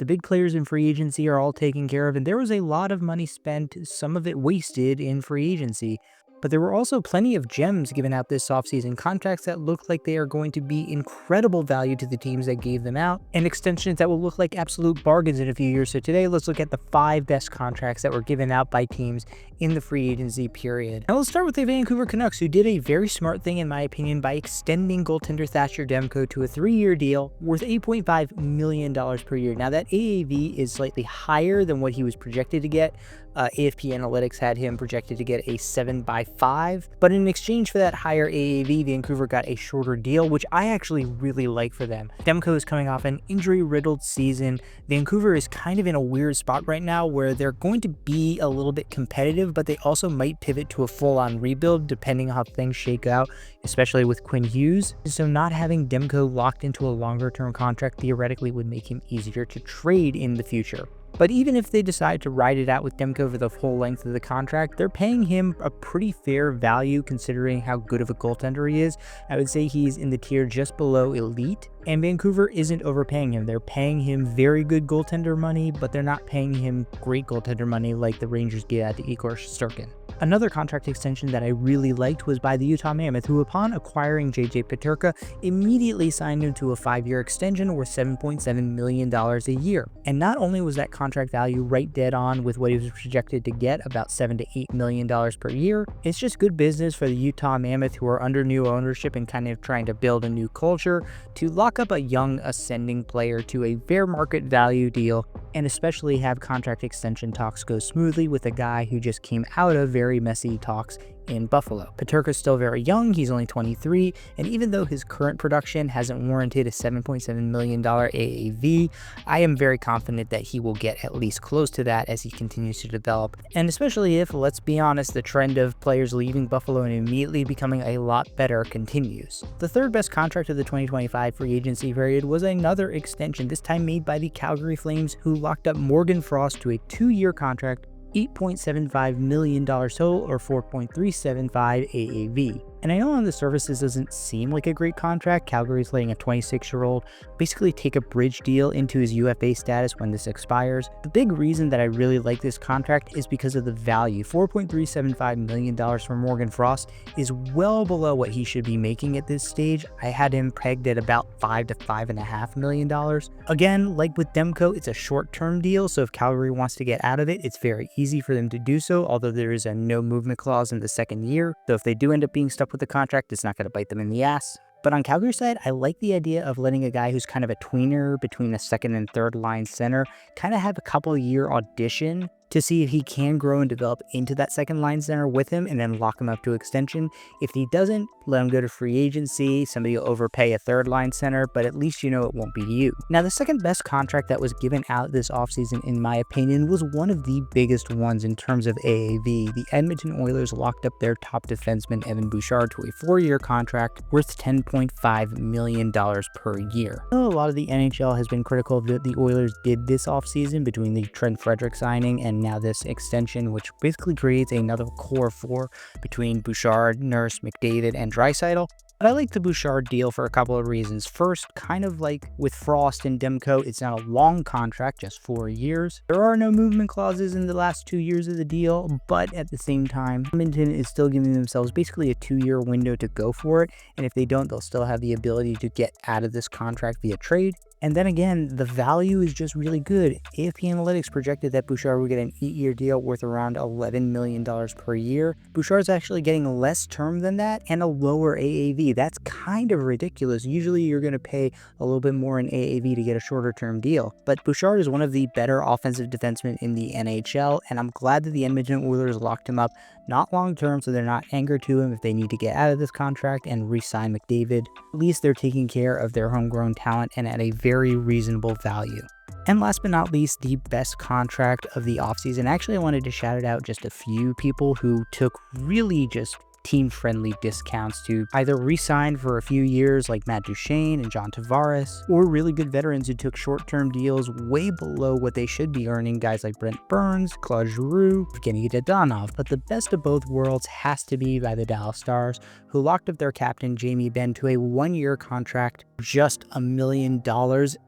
The big players in free agency are all taken care of, and there was a lot of money spent, some of it wasted in free agency. But there were also plenty of gems given out this offseason, contracts that look like they are going to be incredible value to the teams that gave them out, and extensions that will look like absolute bargains in a few years. So today, let's look at the 5 best contracts that were given out by teams in the free agency period. Now let's start with the Vancouver Canucks, who did a very smart thing in my opinion by extending goaltender Thatcher Demko to a 3-year deal worth $8.5 million per year. Now that AAV is slightly higher than what he was projected to get. AFP Analytics had him projected to get a 7/5, but in exchange for that higher AAV, Vancouver got a shorter deal, which I actually really like for them. Demko is coming off an injury-riddled season. Vancouver is kind of in a weird spot right now where they're going to be a little bit competitive, but they also might pivot to a full-on rebuild depending on how things shake out, especially with Quinn Hughes. So not having Demko locked into a longer-term contract theoretically would make him easier to trade in the future. But even if they decide to ride it out with Demko for the full length of the contract, they're paying him a pretty fair value considering how good of a goaltender he is. I would say he's in the tier just below elite, and Vancouver isn't overpaying him. They're paying him very good goaltender money, but they're not paying him great goaltender money like the Rangers gave out to Igor Shesterkin. Another contract extension that I really liked was by the Utah Mammoth, who upon acquiring JJ Peterka, immediately signed him to a 5-year extension worth $7.7 million a year. And not only was that contract value right dead on with what he was projected to get, about $7 to $8 million per year, it's just good business for the Utah Mammoth, who are under new ownership and kind of trying to build a new culture, to lock up a young ascending player to a fair market value deal, and especially have contract extension talks go smoothly with a guy who just came out of very messy talks in Buffalo. Peterka's still very young, he's only 23, and even though his current production hasn't warranted a $7.7 million AAV, I am very confident that he will get at least close to that as he continues to develop, and especially if, let's be honest, the trend of players leaving Buffalo and immediately becoming a lot better continues. The third best contract of the 2025 free agency period was another extension, this time made by the Calgary Flames, who locked up Morgan Frost to a 2-year contract, $8.75 million total, or $4.375 AAV. And I know on the surface this doesn't seem like a great contract. Calgary's letting a 26-year-old basically take a bridge deal into his UFA status when this expires. The big reason that I really like this contract is because of the value. $4.375 million for Morgan Frost is well below what he should be making at this stage. I had him pegged at about $5 to $5.5 million. Again, like with Demko, it's a short-term deal, so if Calgary wants to get out of it, it's very easy for them to do so, although there is a no movement clause in the second year. So if they do end up being stuck with the contract, it's not going to bite them in the ass. But on Calgary's side, I like the idea of letting a guy who's kind of a tweener between a second and third line center kind of have a couple year audition to see if he can grow and develop into that second line center with him, and then lock him up to extension. If he doesn't, let him go to free agency. Somebody will overpay a third line center, but at least you know it won't be you. Now, the second best contract that was given out this offseason, in my opinion, was one of the biggest ones in terms of AAV. The Edmonton Oilers locked up their top defenseman, Evan Bousard, to a 4-year contract worth $10.5 million per year. A lot of the NHL has been critical of what the Oilers did this offseason between the Trent Frederic signing and now this extension, which basically creates another core 4 between Bousard, Nurse, McDavid, and Draisaitl. But I like the Bousard deal for a couple of reasons. First, kind of like with Frost and Demko, it's not a long contract, just 4 years. There are no movement clauses in the last 2 years of the deal, but at the same time, Edmonton is still giving themselves basically a 2-year window to go for it, and if they don't, they'll still have the ability to get out of this contract via trade. And then again, the value is just really good. AFP Analytics projected that Bousard would get an 8-year deal worth around $11 million per year. Bouchard's actually getting less term than that and a lower AAV. That's kind of ridiculous. Usually you're going to pay a little bit more in AAV to get a shorter term deal. But Bousard is one of the better offensive defensemen in the NHL, and I'm glad that the Edmonton Oilers locked him up, not long term, so they're not anchored to him if they need to get out of this contract and re-sign McDavid. At least they're taking care of their homegrown talent and at a very reasonable value. And last but not least, the best contract of the offseason. Actually, I wanted to shout out just a few people who took really just team-friendly discounts to either re-sign for a few years like Matt Duchene and John Tavares, or really good veterans who took short-term deals way below what they should be earning, guys like Brent Burns, Claude Giroux, Evgeny Dadonov. But the best of both worlds has to be by the Dallas Stars, who locked up their captain Jamie Benn to a 1-year contract, just $1 million.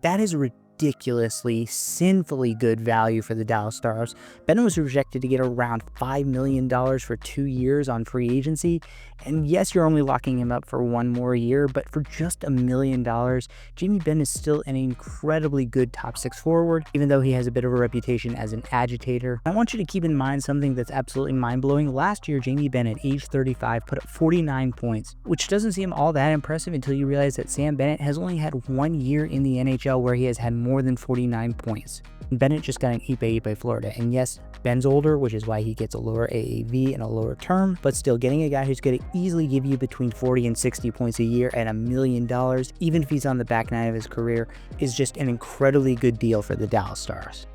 That is ridiculous ridiculously, sinfully good value for the Dallas Stars. Benn was projected to get around $5 million for 2 years on free agency, and yes, you're only locking him up for 1 more year, but for just $1 million, Jamie Benn is still an incredibly good top 6 forward, even though he has a bit of a reputation as an agitator. I want you to keep in mind something that's absolutely mind-blowing. Last year, Jamie Benn at age 35 put up 49 points, which doesn't seem all that impressive until you realize that Sam Bennett has only had 1 year in the NHL where he has had more than 49 points. Bennett just got an Ipe by Florida, and yes, Benn's older, which is why he gets a lower AAV and a lower term, but still getting a guy who's going to easily give you between 40 and 60 points a year at $1 million, even if he's on the back nine of his career, is just an incredibly good deal for the Dallas Stars.